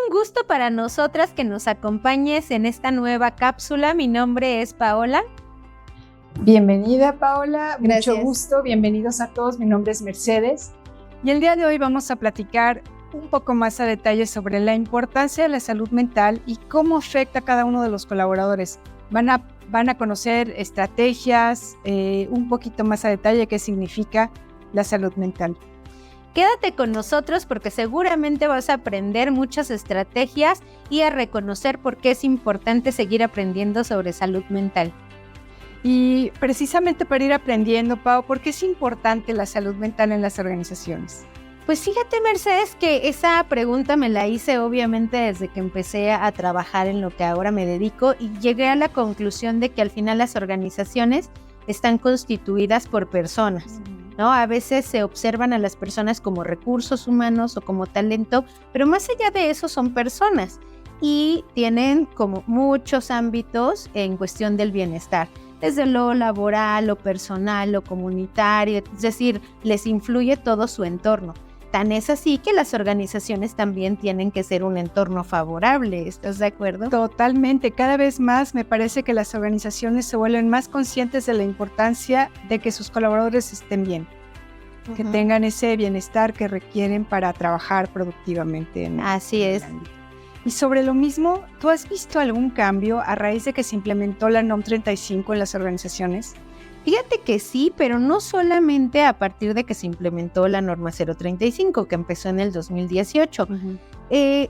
un gusto para nosotras que nos acompañes en esta nueva cápsula. Mi nombre es Paola. Bienvenida, Paola. Gracias. Mucho gusto. Bienvenidos a todos. Mi nombre es Mercedes. Y el día de hoy vamos a platicar un poco más a detalle sobre la importancia de la salud mental y cómo afecta a cada uno de los colaboradores. Van a conocer estrategias, un poquito más a detalle qué significa la salud mental. Quédate con nosotros porque seguramente vas a aprender muchas estrategias y a reconocer por qué es importante seguir aprendiendo sobre salud mental. Y precisamente para ir aprendiendo, Pau, ¿por qué es importante la salud mental en las organizaciones? Pues fíjate, Mercedes, que esa pregunta me la hice obviamente desde que empecé a trabajar en lo que ahora me dedico y llegué a la conclusión de que al final las organizaciones están constituidas por personas, ¿no? A veces se observan a las personas como recursos humanos o como talento, pero más allá de eso son personas y tienen como muchos ámbitos en cuestión del bienestar, desde lo laboral, lo personal, lo comunitario, es decir, les influye todo su entorno. Tan es así que las organizaciones también tienen que ser un entorno favorable, ¿estás de acuerdo? Totalmente. Cada vez más me parece que las organizaciones se vuelven más conscientes de la importancia de que sus colaboradores estén bien, que tengan ese bienestar que requieren para trabajar productivamente. Así es. Y sobre lo mismo, ¿tú has visto algún cambio a raíz de que se implementó la NOM 35 en las organizaciones? Fíjate que sí, pero no solamente a partir de que se implementó la norma 035, que empezó en el 2018.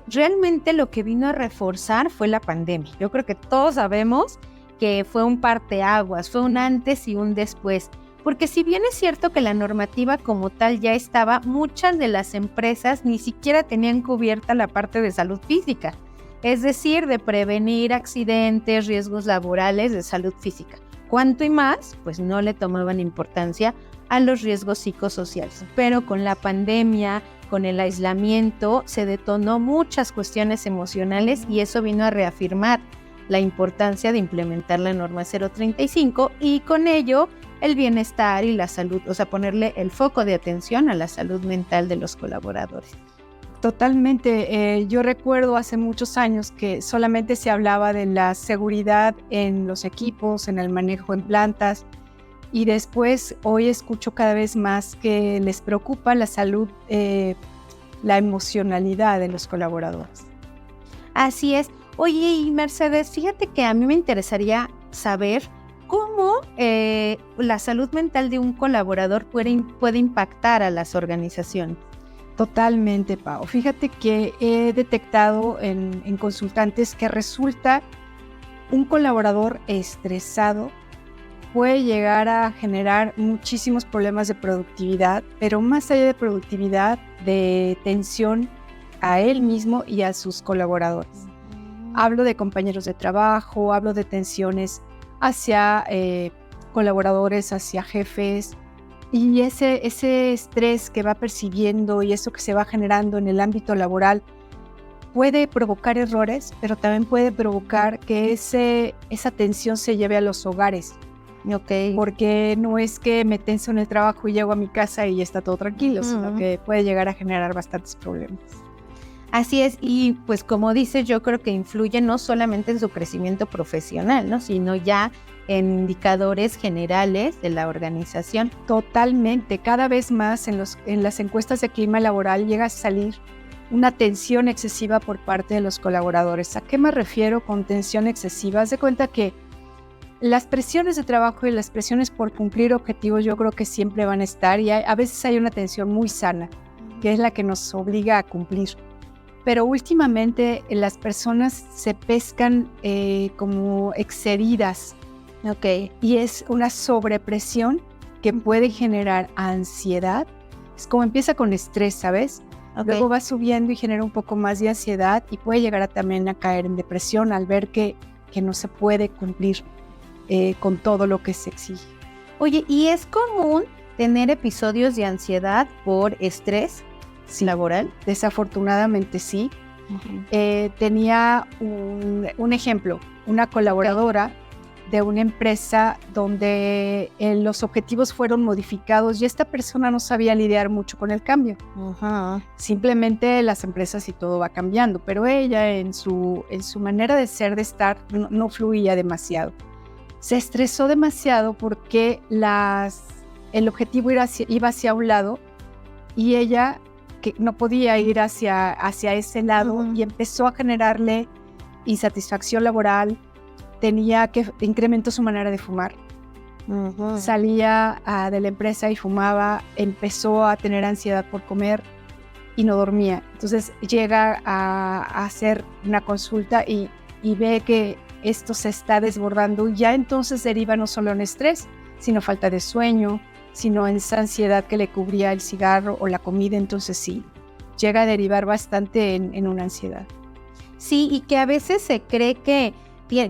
Realmente lo que vino a reforzar fue la pandemia. Yo creo que todos sabemos que fue un parteaguas, fue un antes y un después. Porque si bien es cierto que la normativa como tal ya estaba, muchas de las empresas ni siquiera tenían cubierta la parte de salud física. Es decir, de prevenir accidentes, riesgos laborales de salud física. Cuanto y más, pues no le tomaban importancia a los riesgos psicosociales. Pero con la pandemia, con el aislamiento, se detonó muchas cuestiones emocionales y eso vino a reafirmar la importancia de implementar la norma 035 y con ello el bienestar y la salud, o sea, ponerle el foco de atención a la salud mental de los colaboradores. Totalmente. Yo recuerdo hace muchos años que solamente se hablaba de la seguridad en los equipos, en el manejo en plantas, y después hoy escucho cada vez más que les preocupa la salud, la emocionalidad de los colaboradores. Así es. Oye, y Mercedes, fíjate que a mí me interesaría saber cómo la salud mental de un colaborador puede impactar a las organizaciones. Totalmente, Pau. Fíjate que he detectado en consultantes que resulta un colaborador estresado puede llegar a generar muchísimos problemas de productividad, pero más allá de productividad, de tensión a él mismo y a sus colaboradores. Hablo de compañeros de trabajo, hablo de tensiones hacia colaboradores, hacia jefes, y ese estrés que va percibiendo y eso que se va generando en el ámbito laboral puede provocar errores, pero también puede provocar que esa tensión se lleve a los hogares. Okay. Porque no es que me tenso en el trabajo y llego a mi casa y está todo tranquilo, sino que puede llegar a generar bastantes problemas. Así es, y pues como dices, yo creo que influye no solamente en su crecimiento profesional, ¿no? Sino ya en indicadores generales de la organización. Totalmente, cada vez más en las encuestas de clima laboral llega a salir una tensión excesiva por parte de los colaboradores. ¿A qué me refiero con tensión excesiva? Haz de cuenta que las presiones de trabajo y las presiones por cumplir objetivos yo creo que siempre van a estar y a veces hay una tensión muy sana, que es la que nos obliga a cumplir. Pero últimamente las personas se pescan como excedidas, y es una sobrepresión que puede generar ansiedad. Es como empieza con estrés, ¿sabes? Luego va subiendo y genera un poco más de ansiedad y puede llegar también a caer en depresión al ver que no se puede cumplir con todo lo que se exige. Oye, ¿y es común tener episodios de ansiedad por estrés laboral? Desafortunadamente sí. Tenía un ejemplo, una colaboradora de una empresa donde los objetivos fueron modificados y esta persona no sabía lidiar mucho con el cambio. Ajá. Simplemente las empresas y todo va cambiando, pero ella en su manera de ser, de estar, no fluía demasiado. Se estresó demasiado porque el objetivo iba hacia un lado y ella que no podía ir hacia ese lado y empezó a generarle insatisfacción laboral. Incrementó su manera de fumar. Salía de la empresa y fumaba, empezó a tener ansiedad por comer y no dormía. Entonces llega a hacer una consulta y ve que esto se está desbordando. Ya entonces deriva no solo en estrés, sino falta de sueño, sino en esa ansiedad que le cubría el cigarro o la comida. Entonces sí, llega a derivar bastante en una ansiedad. Sí, y que a veces se cree que,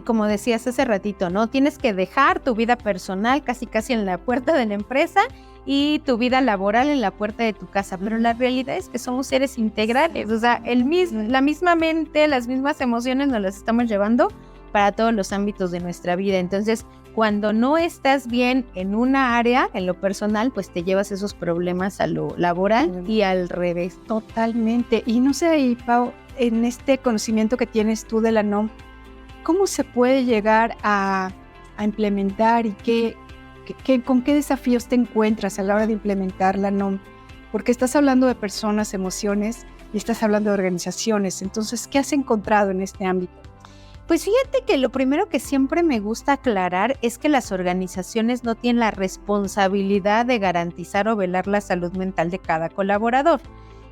como decías hace ratito, ¿no? Tienes que dejar tu vida personal casi en la puerta de la empresa y tu vida laboral en la puerta de tu casa, pero la realidad es que somos seres integrales, o sea, la misma mente, las mismas emociones nos las estamos llevando para todos los ámbitos de nuestra vida. Entonces, cuando no estás bien en una área, en lo personal, pues te llevas esos problemas a lo laboral y al revés. Totalmente. Y no sé ahí, Pau, en este conocimiento que tienes tú de la NOM, ¿cómo se puede llegar a implementar y con qué desafíos te encuentras a la hora de implementar la NOM? Porque estás hablando de personas, emociones y estás hablando de organizaciones. Entonces, ¿qué has encontrado en este ámbito? Pues fíjate que lo primero que siempre me gusta aclarar es que las organizaciones no tienen la responsabilidad de garantizar o velar la salud mental de cada colaborador.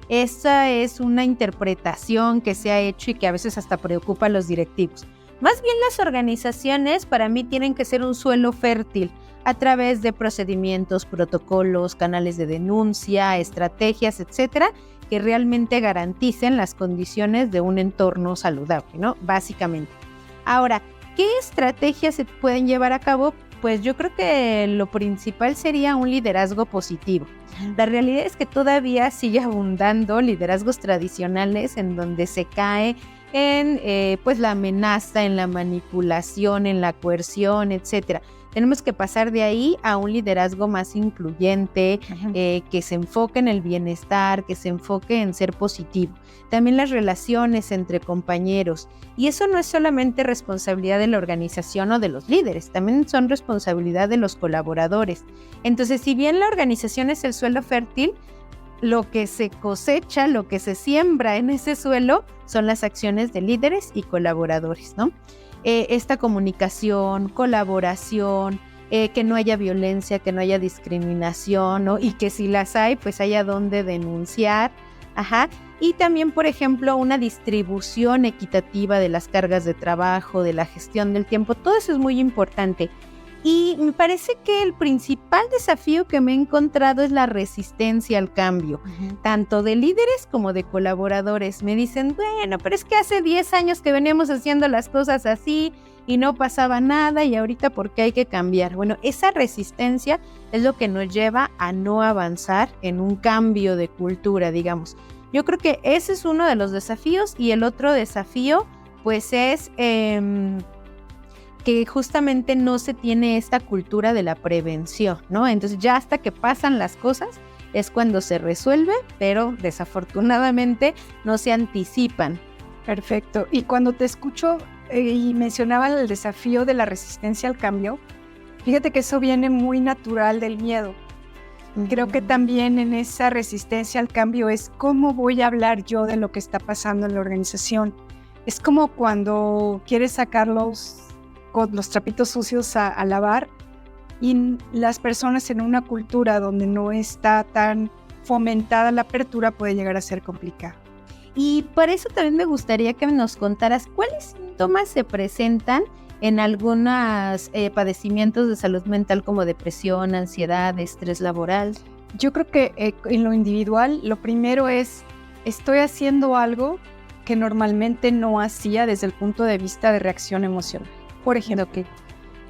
Esa es una interpretación que se ha hecho y que a veces hasta preocupa a los directivos. Más bien las organizaciones para mí tienen que ser un suelo fértil a través de procedimientos, protocolos, canales de denuncia, estrategias, etcétera, que realmente garanticen las condiciones de un entorno saludable, ¿no? Básicamente. Ahora, ¿qué estrategias se pueden llevar a cabo? Pues yo creo que lo principal sería un liderazgo positivo. La realidad es que todavía sigue abundando liderazgos tradicionales en donde se cae en pues la amenaza, en la manipulación, en la coerción, etcétera. Tenemos que pasar de ahí a un liderazgo más incluyente, que se enfoque en el bienestar, que se enfoque en ser positivo. También las relaciones entre compañeros. Y eso no es solamente responsabilidad de la organización o de los líderes, también son responsabilidad de los colaboradores. Entonces, si bien la organización es el suelo fértil, lo que se cosecha, lo que se siembra en ese suelo son las acciones de líderes y colaboradores, ¿no? Esta comunicación, colaboración, que no haya violencia, que no haya discriminación, ¿no? Y que si las hay, pues haya dónde denunciar. Y también, por ejemplo, una distribución equitativa de las cargas de trabajo, de la gestión del tiempo. Todo eso es muy importante. Y me parece que el principal desafío que me he encontrado es la resistencia al cambio, tanto de líderes como de colaboradores. Me dicen, bueno, pero es que hace 10 años que veníamos haciendo las cosas así y no pasaba nada y ahorita ¿por qué hay que cambiar? Bueno, esa resistencia es lo que nos lleva a no avanzar en un cambio de cultura, digamos. Yo creo que ese es uno de los desafíos y el otro desafío pues es que justamente no se tiene esta cultura de la prevención, ¿no? Entonces ya hasta que pasan las cosas es cuando se resuelve, pero desafortunadamente no se anticipan. Perfecto. Y cuando te escucho y mencionaba el desafío de la resistencia al cambio, fíjate que eso viene muy natural del miedo. Creo que también en esa resistencia al cambio es cómo voy a hablar yo de lo que está pasando en la organización. Es como cuando quieres sacar los trapitos sucios a lavar y las personas en una cultura donde no está tan fomentada la apertura puede llegar a ser complicado. Y por eso también me gustaría que nos contaras cuáles síntomas se presentan en algunos padecimientos de salud mental como depresión, ansiedad, estrés laboral. Yo creo que en lo individual lo primero es estoy haciendo algo que normalmente no hacía desde el punto de vista de reacción emocional. Por ejemplo,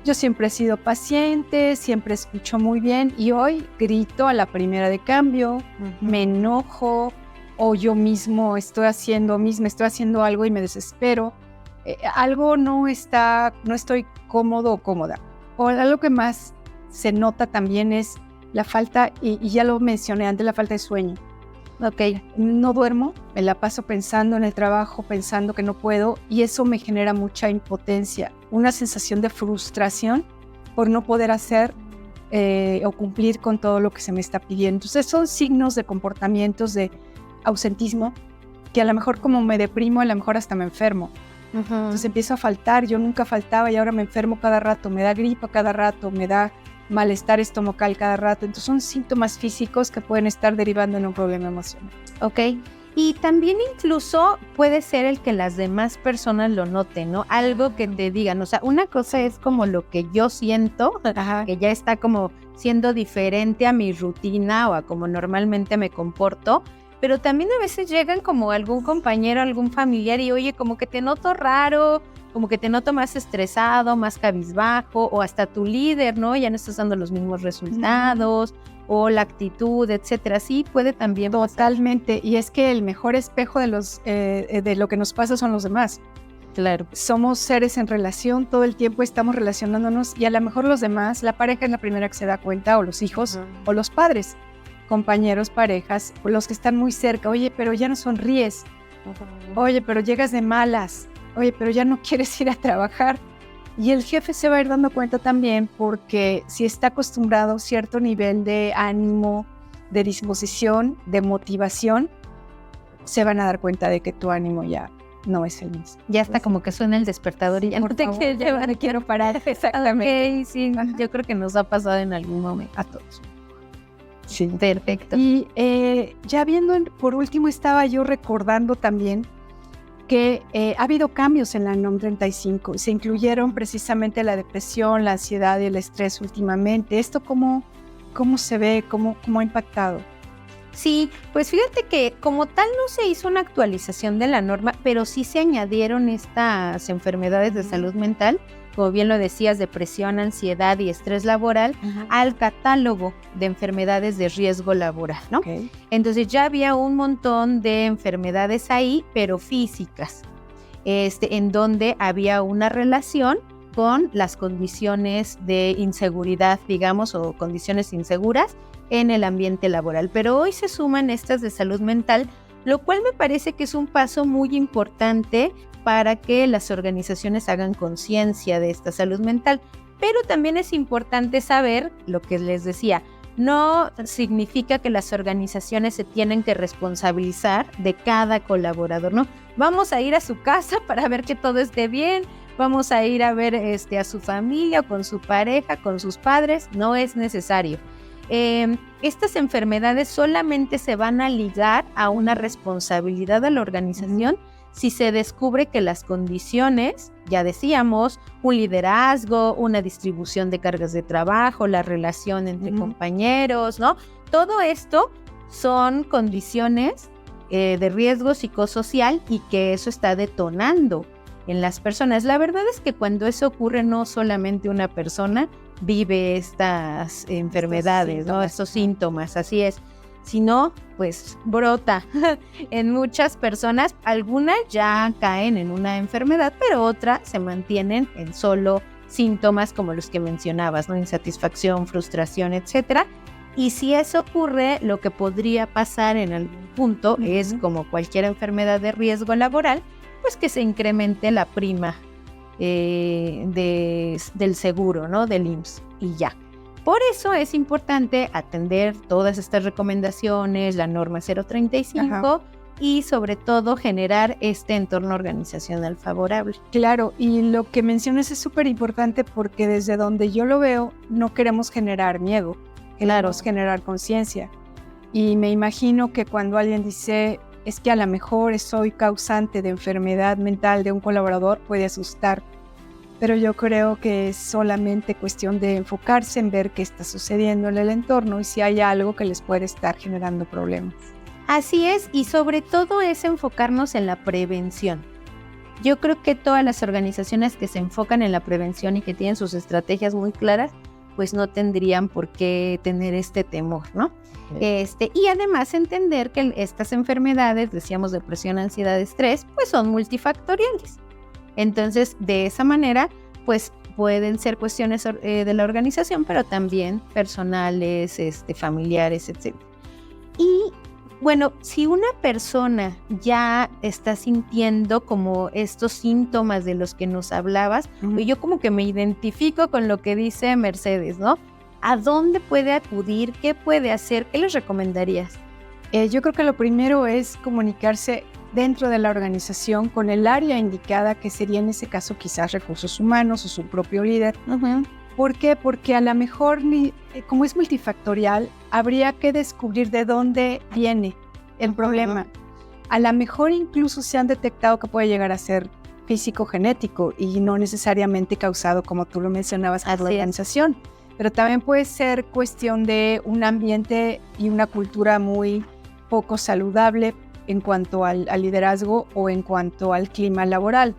yo siempre he sido paciente, siempre escucho muy bien y hoy grito a la primera de cambio, me enojo o yo mismo estoy haciendo algo y me desespero. algo no estoy cómodo o cómoda. O algo que más se nota también es la falta, y ya lo mencioné antes, la falta de sueño. Ok, no duermo, me la paso pensando en el trabajo, pensando que no puedo, y eso me genera mucha impotencia, una sensación de frustración por no poder hacer o cumplir con todo lo que se me está pidiendo. Entonces son signos de comportamientos de ausentismo que a lo mejor como me deprimo, a lo mejor hasta me enfermo. Entonces empiezo a faltar, yo nunca faltaba y ahora me enfermo cada rato, me da gripa cada rato, me da malestar estomacal cada rato. Entonces son síntomas físicos que pueden estar derivando en un problema emocional. Ok, y también incluso puede ser el que las demás personas lo noten, ¿no? Algo que te digan, o sea, una cosa es como lo que yo siento, que ya está como siendo diferente a mi rutina o a como normalmente me comporto, pero también a veces llegan como algún compañero, algún familiar y oye, como que te noto raro, como que te noto más estresado, más cabizbajo, o hasta tu líder, ¿no? Ya no estás dando los mismos resultados, o la actitud, etcétera. Sí, puede también Totalmente, y es que el mejor espejo de lo que nos pasa son los demás. Claro. Somos seres en relación, todo el tiempo estamos relacionándonos, y a lo mejor los demás, la pareja es la primera que se da cuenta, o los hijos, o los padres, compañeros, parejas, o los que están muy cerca. Oye, pero ya no sonríes. Oye, pero llegas de malas. Oye, pero ya no quieres ir a trabajar. Y el jefe se va a ir dando cuenta también, porque si está acostumbrado a cierto nivel de ánimo, de disposición, de motivación, se van a dar cuenta de que tu ánimo ya no es el mismo. Ya está como que suena el despertador y ya no te quieres llevar, quiero parar. Exactamente. Okay, sí, yo creo que nos ha pasado en algún momento a todos. Sí. Perfecto. Y ya viendo, por último, estaba yo recordando también que ha habido cambios en la NOM 35. Se incluyeron precisamente la depresión, la ansiedad y el estrés últimamente. ¿Esto cómo se ve? ¿Cómo ha impactado? Sí, pues fíjate que como tal no se hizo una actualización de la norma, pero sí se añadieron estas enfermedades de salud mental, como bien lo decías, depresión, ansiedad y estrés laboral, al catálogo de enfermedades de riesgo laboral, ¿no? Okay. Entonces ya había un montón de enfermedades ahí, pero físicas, en donde había una relación con las condiciones de inseguridad, digamos, o condiciones inseguras en el ambiente laboral. Pero hoy se suman estas de salud mental, lo cual me parece que es un paso muy importante para que las organizaciones hagan conciencia de esta salud mental. Pero también es importante saber lo que les decía, no significa que las organizaciones se tienen que responsabilizar de cada colaborador, ¿no? Vamos a ir a su casa para ver que todo esté bien, vamos a ir a ver a su familia, con su pareja, con sus padres, no es necesario. Estas enfermedades solamente se van a ligar a una responsabilidad de la organización si se descubre que las condiciones, ya decíamos, un liderazgo, una distribución de cargas de trabajo, la relación entre compañeros, ¿no? Todo esto son condiciones de riesgo psicosocial y que eso está detonando en las personas. La verdad es que cuando eso ocurre, no solamente una persona vive estas enfermedades, ¿no? Estos síntomas, así es, sino pues brota en muchas personas. Algunas ya caen en una enfermedad, pero otras se mantienen en solo síntomas como los que mencionabas, ¿no? Insatisfacción, frustración, etcétera. Y si eso ocurre, lo que podría pasar en algún punto es, como cualquier enfermedad de riesgo laboral, pues que se incremente la prima del seguro, ¿no? Del IMSS y ya. Por eso es importante atender todas estas recomendaciones, la norma 035 y sobre todo generar este entorno organizacional favorable. Claro, y lo que mencionas es súper importante porque desde donde yo lo veo no queremos generar miedo, queremos generar conciencia. Y me imagino que cuando alguien dice es que a lo mejor soy causante de enfermedad mental de un colaborador, puede asustar. Pero yo creo que es solamente cuestión de enfocarse en ver qué está sucediendo en el entorno y si hay algo que les puede estar generando problemas. Así es, y sobre todo es enfocarnos en la prevención. Yo creo que todas las organizaciones que se enfocan en la prevención y que tienen sus estrategias muy claras, pues no tendrían por qué tener este temor, ¿no? Y además entender que estas enfermedades, decíamos depresión, ansiedad, estrés, pues son multifactoriales. Entonces, de esa manera, pues pueden ser cuestiones de la organización, pero también personales, familiares, etc. Y bueno, si una persona ya está sintiendo como estos síntomas de los que nos hablabas, yo como que me identifico con lo que dice Mercedes, ¿no? ¿A dónde puede acudir? ¿Qué puede hacer? ¿Qué les recomendarías? Yo creo que lo primero es comunicarse dentro de la organización con el área indicada, que sería en ese caso quizás recursos humanos o su propio líder. ¿Por qué? Porque a lo mejor, como es multifactorial, habría que descubrir de dónde viene el problema. A lo mejor incluso se han detectado que puede llegar a ser físico-genético y no necesariamente causado, como tú lo mencionabas, por la organización. Pero también puede ser cuestión de un ambiente y una cultura muy poco saludable en cuanto al liderazgo o en cuanto al clima laboral.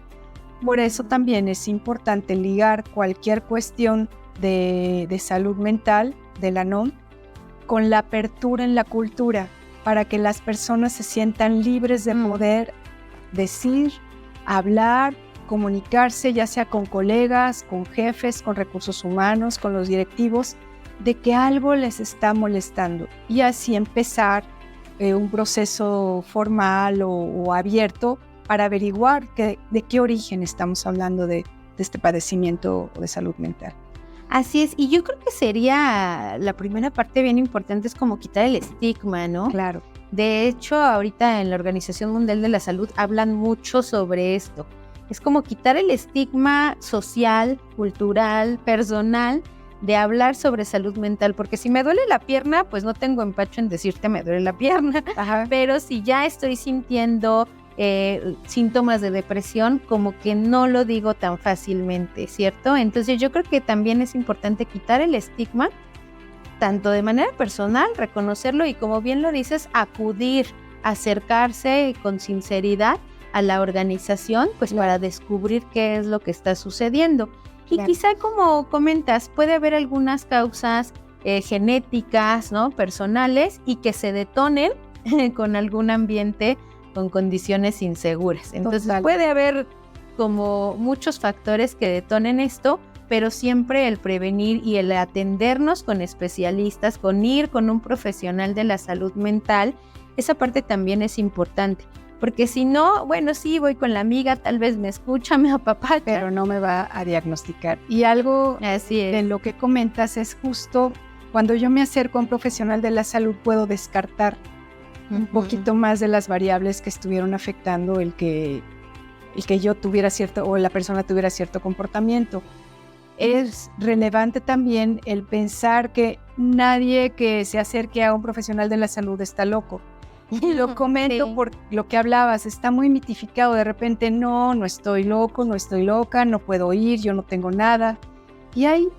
Por eso también es importante ligar cualquier cuestión de salud mental de la NOM con la apertura en la cultura, para que las personas se sientan libres de poder decir, hablar, comunicarse, ya sea con colegas, con jefes, con recursos humanos, con los directivos, de que algo les está molestando, y así empezar un proceso formal o abierto para averiguar de qué origen estamos hablando de este padecimiento de salud mental. Así es, y yo creo que sería la primera parte bien importante, es como quitar el estigma, ¿no? Claro. De hecho, ahorita en la Organización Mundial de la Salud hablan mucho sobre esto. Es como quitar el estigma social, cultural, personal, de hablar sobre salud mental, porque si me duele la pierna, pues no tengo empacho en decirte me duele la pierna, pero si ya estoy sintiendo síntomas de depresión, como que no lo digo tan fácilmente, ¿cierto? Entonces yo creo que también es importante quitar el estigma, tanto de manera personal, reconocerlo y, como bien lo dices, acudir, acercarse con sinceridad a la organización, pues para descubrir qué es lo que está sucediendo. Y quizá, como comentas, puede haber algunas causas genéticas, ¿no? Personales, y que se detonen con algún ambiente con condiciones inseguras. Entonces puede haber como muchos factores que detonen esto, pero siempre el prevenir y el atendernos con especialistas, con ir con un profesional de la salud mental, esa parte también es importante. Porque si no, bueno, sí, voy con la amiga, tal vez me escucha, me apapacha, pero no me va a diagnosticar. Y algo de lo que comentas es justo cuando yo me acerco a un profesional de la salud, puedo descartar un poquito más de las variables que estuvieron afectando el que yo tuviera cierto, o la persona tuviera cierto comportamiento. Es relevante también el pensar que nadie que se acerque a un profesional de la salud está loco. Y lo comento por lo que hablabas, está muy mitificado. De repente, no estoy loco, no estoy loca, no puedo ir, yo no tengo nada. Y hay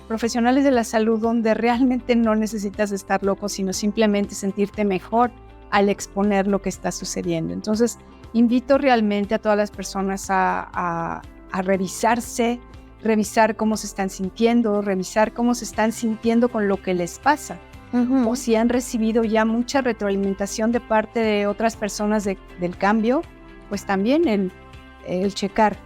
profesionales de la salud donde realmente no necesitas estar loco, sino simplemente sentirte mejor al exponer lo que está sucediendo. Entonces, invito realmente a todas las personas a revisarse, revisar cómo se están sintiendo, revisar cómo se están sintiendo con lo que les pasa. O si han recibido ya mucha retroalimentación de parte de otras personas del cambio, pues también el checar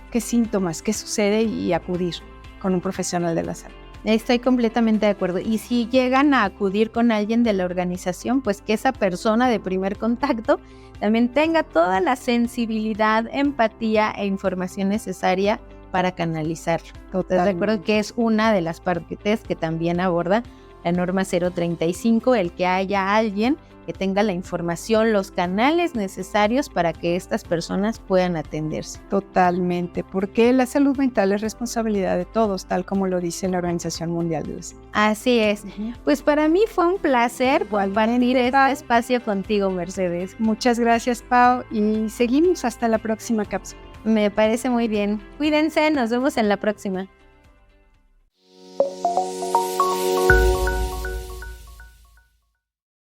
qué síntomas, qué sucede y acudir con un profesional de la salud. Estoy completamente de acuerdo. Y si llegan a acudir con alguien de la organización, pues que esa persona de primer contacto también tenga toda la sensibilidad, empatía e información necesaria para canalizarlo. Recuerdo que es una de las partes que también aborda la norma 035, el que haya alguien que tenga la información, los canales necesarios para que estas personas puedan atenderse. Totalmente, porque la salud mental es responsabilidad de todos, tal como lo dice la Organización Mundial de la Salud. Así es. Pues para mí fue un placer compartir este espacio contigo, Mercedes. Muchas gracias, Pau, y seguimos hasta la próxima cápsula. Me parece muy bien. Cuídense, nos vemos en la próxima.